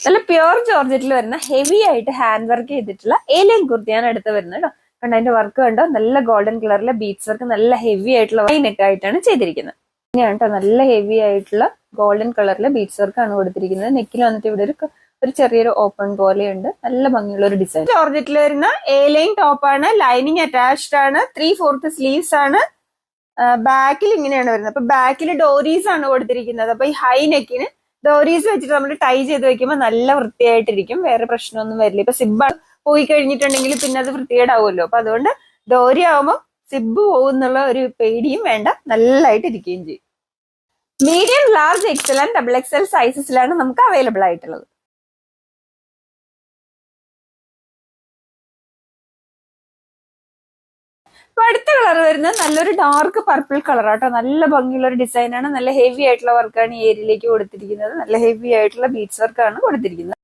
നല്ല പ്യുവർ ജോർജറ്റിൽ വരുന്ന ഹെവി ആയിട്ട് ഹാൻഡ് വർക്ക് ചെയ്തിട്ടുള്ള ഏലിയൻ കുർത്തിയാണ് അടുത്ത് വരുന്നത് കേട്ടോ. കണ്ടോ അതിന്റെ വർക്ക് കണ്ടോ, നല്ല ഗോൾഡൻ കളറിലെ ബീഡ്സ് വർക്ക്, നല്ല ഹെവി ആയിട്ടുള്ള വൈനൊക്കെ ആയിട്ടാണ് ചെയ്തിരിക്കുന്നത്. ഇങ്ങനെയാണ് കേട്ടോ, നല്ല ഹെവി ആയിട്ടുള്ള ഗോൾഡൻ കളറിലെ ബീഡ്സ് വർക്ക് ആണ് കൊടുത്തിരിക്കുന്നത്. നെക്കിൽ വന്നിട്ട് ഇവിടെ ഒരു ചെറിയൊരു ഓപ്പൺ പോലെയുണ്ട്, നല്ല ഭംഗിയുള്ള ഒരു ഡിസൈൻ. ജോർജറ്റിൽ വരുന്ന എ-ലൈൻ ടോപ്പ് ആണ്, ലൈനിങ് അറ്റാച്ച്ഡ് ആണ്, 3/4 സ്ലീവ്സ് ആണ്. ബാക്കിൽ ഇങ്ങനെയാണ് വരുന്നത്. അപ്പൊ ബാക്കിൽ ഡോറീസ് ആണ് കൊടുത്തിരിക്കുന്നത്. അപ്പൊ ഈ ഹൈ നെക്കിന് ഡോറീസ് വെച്ചിട്ട് നമ്മൾ ടൈ ചെയ്ത് വെക്കുമ്പോൾ നല്ല വൃത്തിയായിട്ടിരിക്കും, വേറെ പ്രശ്നമൊന്നും വരില്ല. ഇപ്പൊ സിബ് പോയി കഴിഞ്ഞിട്ടുണ്ടെങ്കിൽ പിന്നെ അത് വൃത്തികേടാവുമല്ലോ. അപ്പൊ അതുകൊണ്ട് ഡോറി ആവുമ്പോൾ സിബ് പോകുന്നുള്ള ഒരു പേടിയും വേണ്ട, നല്ലതായിട്ട് ഇരിക്കുകയും ചെയ്യും. Medium, large, XL and XXL സൈസസിലാണ് നമുക്ക് അവൈലബിൾ ആയിട്ടുള്ളത്. അപ്പൊ അടുത്ത കളർ വരുന്നത് നല്ലൊരു ഡാർക്ക് പർപ്പിൾ കളർ ആട്ടോ. നല്ല ഭംഗിയുള്ള ഒരു ഡിസൈൻ ആണ്, നല്ല ഹെവി ആയിട്ടുള്ള വർക്കാണ് ഈ ഏരിയയിലേക്ക് കൊടുത്തിരിക്കുന്നത്. നല്ല ഹെവി ആയിട്ടുള്ള ബീഡ്സ് വർക്കാണ് കൊടുത്തിരിക്കുന്നത്.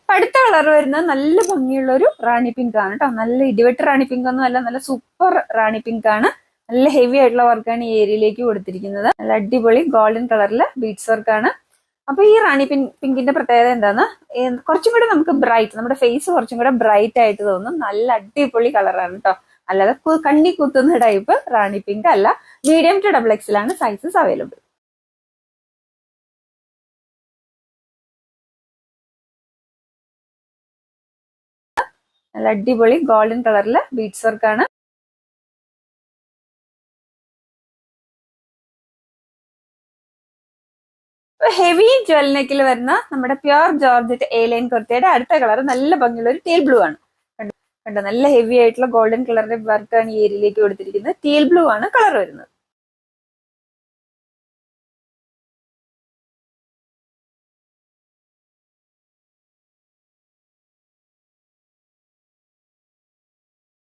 അടുത്ത കളർ വരുന്നത് നല്ല ഭംഗിയുള്ള ഒരു റാണി പിങ്ക് ആണ് കേട്ടോ. നല്ല ഇടിവെട്ട് റാണി പിങ്ക് ഒന്നും അല്ല, നല്ല സൂപ്പർ റാണി പിങ്ക് ആണ്. നല്ല ഹെവി ആയിട്ടുള്ള വർക്കാണ് ഈ ഏരിയയിലേക്ക് കൊടുത്തിരിക്കുന്നത്. നല്ല അടിപൊളി ഗോൾഡൻ കളറിലെ ബീഡ്സ് വർക്കാണ്. അപ്പൊ ഈ റാണി പിങ്കിന്റെ പ്രത്യേകത എന്താന്ന്, കുറച്ചും കൂടെ നമുക്ക് ബ്രൈറ്റ്, നമ്മുടെ ഫേസ് കുറച്ചും കൂടെ ബ്രൈറ്റ് ആയിട്ട് തോന്നും. നല്ല അടിപൊളി കളറാണ് കേട്ടോ. അല്ലാതെ കണ്ണി കുത്തുന്ന ടൈപ്പ് റാണി പിങ്ക് അല്ല. മീഡിയം ടു XXL ആണ് സൈസസ് അവൈലബിൾ. നല്ല അടിപൊളി ഗോൾഡൻ കളറിലെ ബീഡ്സ് വർക്കാണ്. ഹെവി ജ്വൽ നെക്കിൽ വരുന്ന നമ്മുടെ പ്യുവർ ജോർജറ്റ് എ-ലൈൻ കുർത്തിയുടെ അടുത്ത കളർ നല്ല ഭംഗിയുള്ള ഒരു ടീൽ ബ്ലൂ ആണ്. കണ്ടോ, നല്ല ഹെവി ആയിട്ടുള്ള ഗോൾഡൻ കളറിന്റെ വർക്കാണ് ഈ ഏരിയയിലേക്ക് കൊടുത്തിരിക്കുന്നത്. ടീൽ ബ്ലൂ ആണ് കളർ വരുന്നത്.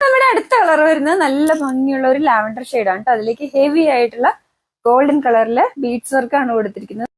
നമ്മുടെ അടുത്ത കളർ വരുന്നത് നല്ല ഭംഗിയുള്ള ഒരു ലാവൻഡർ ഷെയ്ഡാണ് കേട്ടോ. അതിലേക്ക് ഹെവി ആയിട്ടുള്ള ഗോൾഡൻ കളറിലെ ബീഡ്സ് വർക്കാണ് കൊടുത്തിരിക്കുന്നത്.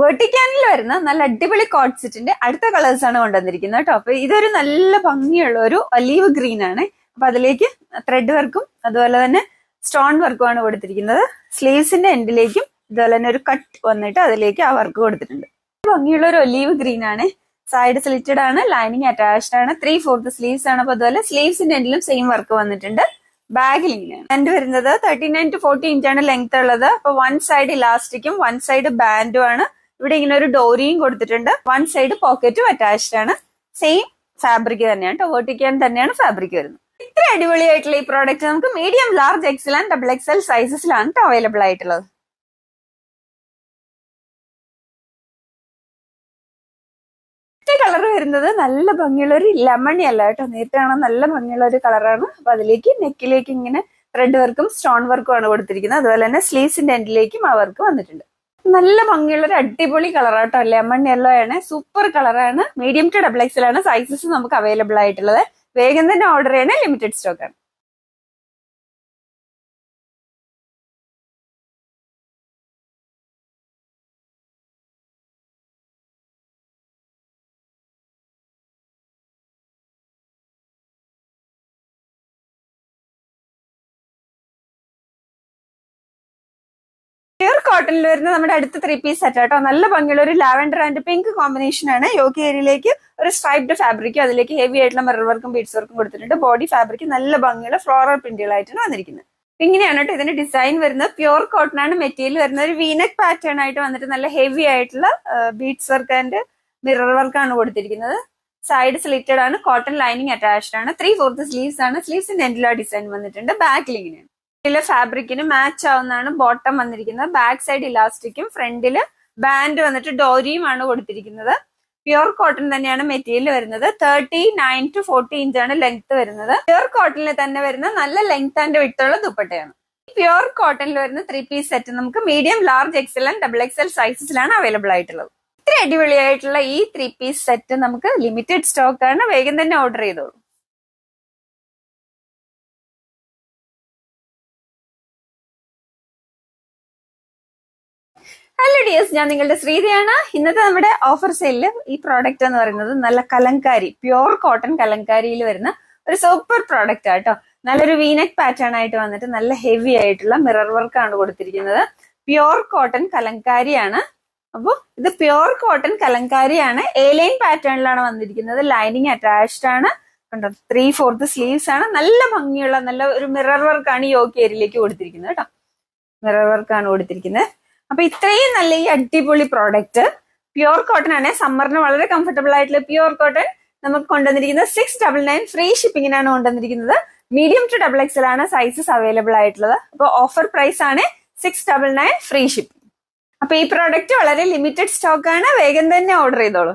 വെർട്ടിക്കാനിൽ വരുന്ന നല്ല അടിപൊളി കോട്ട് സെറ്റിന്റെ അടുത്ത കളേഴ്സ് ആണ് കൊണ്ടുവന്നിരിക്കുന്നത് കേട്ടോ. അപ്പൊ ഇതൊരു നല്ല ഭംഗിയുള്ള ഒരു ഒലീവ് ഗ്രീൻ ആണ്. അപ്പൊ അതിലേക്ക് ത്രെഡ് വർക്കും അതുപോലെ തന്നെ സ്റ്റോൺ വർക്കും ആണ് കൊടുത്തിരിക്കുന്നത്. സ്ലീവ്സിന്റെ എൻഡിലേക്കും ഇതുപോലെ തന്നെ ഒരു കട്ട് വന്നിട്ട് അതിലേക്ക് ആ വർക്ക് കൊടുത്തിട്ടുണ്ട്. ഭംഗിയുള്ള ഒരു ഒലീവ് ഗ്രീൻ ആണ്. സൈഡ് സ്ലിറ്റഡ് ആണ്, ലൈനിങ് അറ്റാച്ച്ഡ് ആണ്, 3/4 സ്ലീവ്സ് ആണ്. അപ്പൊ അതുപോലെ സ്ലീവ്സിന്റെ എൻഡിലും സെയിം വർക്ക് വന്നിട്ടുണ്ട്. ബാഗിൽ ഇങ്ങനെയാണ് ലെങ്ത് വരുന്നത്. 39 to 40 ഇഞ്ചാണ് ലെങ്ത് ഉള്ളത്. അപ്പൊ വൺ സൈഡ് ഇലാസ്റ്റിക്കും വൺ സൈഡ് ബാൻഡും ആണ്. ഇവിടെ ഇങ്ങനെ ഒരു ഡോറിയും കൊടുത്തിട്ടുണ്ട്. വൺ സൈഡ് പോക്കറ്റും അറ്റാച്ച്ഡ് ആണ്. സെയിം ഫാബ്രിക് തന്നെയാണ്, വെർട്ടിക്കാൻ തന്നെയാണ് ഫാബ്രിക് വരുന്നത്. ഇത്ര അടിപൊളിയായിട്ടുള്ള ഈ പ്രോഡക്റ്റ് നമുക്ക് medium, large, XL and XXL സൈസസിലാണ് അവൈലബിൾ ആയിട്ടുള്ളത്. കളർ വരുന്നത് നല്ല ഭംഗിയുള്ള ഒരു ലെമൺ യെല്ലോ കേട്ടോ. നേരത്തെ കാണാൻ നല്ല ഭംഗിയുള്ള ഒരു കളറാണ്. അപ്പൊ അതിലേക്ക് നെക്കിലേക്ക് ഇങ്ങനെ ത്രെഡ് വർക്കും സ്റ്റോൺ വർക്കും ആണ് കൊടുത്തിരിക്കുന്നത്. അതുപോലെ തന്നെ സ്ലീവ്സിന്റെ എൻഡിലേക്കും ആ വർക്ക് വന്നിട്ടുണ്ട്. നല്ല ഭംഗിയുള്ള ഒരു അടിപൊളി കളറാട്ടോ. ലെമൺ യെല്ലോ ആണ്, സൂപ്പർ കളറാണ്. മീഡിയം ടു XXL ആണ് സൈസസ് നമുക്ക് അവൈലബിൾ ആയിട്ടുള്ളത്. വേഗം തന്നെ ഓർഡർ ചെയ്യണേ, ലിമിറ്റഡ് സ്റ്റോക്ക് ആണ്. പ്യുർ കോട്ടണിൽ വരുന്ന നമ്മുടെ അടുത്ത 3 പീസ് സെറ്റ് ആട്ടോ. നല്ല ഭംഗിയുള്ള ഒരു ലാവൻഡർ ആൻഡ് പിങ്ക് കോമ്പിനേഷൻ ആണ്. യോക്കി ഏരിയയിലേക്ക് ഒരു സ്ട്രൈപ്ഡ് ഫാബ്രിക്കും അതിലേക്ക് ഹെവി ആയിട്ടുള്ള മിറർ വർക്കും ബീഡ്സ് വർക്കും കൊടുത്തിട്ടുണ്ട്. ബോഡി ഫാബ്രിക് നല്ല ഭംഗിയുള്ള ഫ്ലോറൽ പ്രിന്റുകളായിട്ടാണ് വന്നിരിക്കുന്നത്. ഇങ്ങനെയാണ് കേട്ടോ ഇതിന്റെ ഡിസൈൻ വരുന്നത്. പ്യുർ കോട്ടൺ ആണ് മെറ്റീരിയൽ വരുന്നത്. ഒരു വീനെക്ക് പാറ്റേൺ ആയിട്ട് വന്നിട്ട് നല്ല ഹെവി ആയിട്ടുള്ള ബീഡ്സ് വർക്ക് ആൻഡ് മിറർ വർക്കാണ് കൊടുത്തിരിക്കുന്നത്. സൈഡ് സ്ലിറ്റഡ് ആണ്, കോട്ടൺ ലൈനിങ് അറ്റാച്ച്ഡ് ആണ്, 3/4 സ്ലീവ്സ് ആണ്. സ്ലീവ്സിന്റെ എൻഡിൽ ആ ഡിസൈൻ വന്നിട്ടുണ്ട്. ബാക്കിൽ ഇങ്ങനെയാണ്. ഫാബ്രിക്കിന് മാച്ച് ആവുന്നതാണ് ബോട്ടം വന്നിരിക്കുന്നത്. ബാക്ക് സൈഡ് ഇലാസ്റ്റിക്കും ഫ്രണ്ടില് ബാൻഡ് വന്നിട്ട് ഡോരിയും ആണ് കൊടുത്തിരിക്കുന്നത്. പ്യുർ കോട്ടൺ തന്നെയാണ് മെറ്റീരിയൽ വരുന്നത്. 39 to 40 ഇഞ്ചാണ് ലെങ്ത് വരുന്നത്. പ്യുർ കോട്ടണിൽ തന്നെ വരുന്ന നല്ല ലെങ്ത് ആൻഡ് വിട്ടുള്ള ദുപ്പട്ടയാണ്. പ്യുർ കോട്ടണിൽ വരുന്ന 3 പീസ് സെറ്റ് നമുക്ക് medium, large, XL and XXL സൈസസിലാണ് അവൈലബിൾ ആയിട്ടുള്ളത്. ഇത്ര അടിപൊളിയായിട്ടുള്ള ഈ 3 പീസ് സെറ്റ് നമുക്ക് ലിമിറ്റഡ് സ്റ്റോക്ക് ആണ്. വേഗം തന്നെ ഓർഡർ ചെയ്തോളൂ. ഹലോ ഡിയേഴ്സ്, ഞാൻ നിങ്ങളുടെ ശ്രീതയാണ്. ഇന്നത്തെ നമ്മുടെ ഓഫർ സെയിലില് ഈ പ്രോഡക്റ്റ് എന്ന് പറയുന്നത് നല്ല കലങ്കാരി, പ്യുവർ കോട്ടൺ കലങ്കാരിയിൽ വരുന്ന ഒരു സൂപ്പർ പ്രോഡക്റ്റ് ആട്ടോ. നല്ലൊരു വീനെക്ക് പാറ്റേൺ ആയിട്ട് വന്നിട്ട് നല്ല ഹെവി ആയിട്ടുള്ള മിറർ വർക്ക് ആണ് കൊടുത്തിരിക്കുന്നത്. പ്യുവർ കോട്ടൺ കലങ്കാരിയാണ്. അപ്പോൾ ഇത് പ്യുവർ കോട്ടൺ കലങ്കാരിയാണ്. എ ലൈൻ പാറ്റേണിലാണ് വന്നിരിക്കുന്നത്. ലൈനിങ് അറ്റാച്ച്ഡ് ആണ്. കണ്ടോ, 3/4 സ്ലീവ്സ് ആണ്. നല്ല ഭംഗിയുള്ള നല്ല ഒരു മിറർ വർക്കാണ് ഈ യോക്ക് ഏരിയയിലേക്ക് കൊടുത്തിരിക്കുന്നത് കേട്ടോ. മിറർ വർക്കാണ് കൊടുത്തിരിക്കുന്നത്. അപ്പൊ ഇത്രയും നല്ല ഈ അടിപൊളി പ്രോഡക്റ്റ് പ്യുവർ കോട്ടൺ ആണ്. സമ്മറിന് വളരെ കംഫർട്ടബിൾ ആയിട്ടുള്ള പ്യുവർ കോട്ടൺ നമുക്ക് കൊണ്ടുവന്നിരിക്കുന്നത് 699 ഫ്രീ ഷിപ്പിങ്ങിനാണ് കൊണ്ടുവന്നിരിക്കുന്നത്. മീഡിയം ടു XXL ആണ് സൈസസ് അവൈലബിൾ ആയിട്ടുള്ളത്. അപ്പൊ ഓഫർ പ്രൈസ് ആണ് 699 ഫ്രീ ഷിപ്പിംഗ്. അപ്പൊ ഈ പ്രോഡക്റ്റ് വളരെ ലിമിറ്റഡ് സ്റ്റോക്ക് ആണ്. വേഗം തന്നെ ഓർഡർ ചെയ്തോളൂ.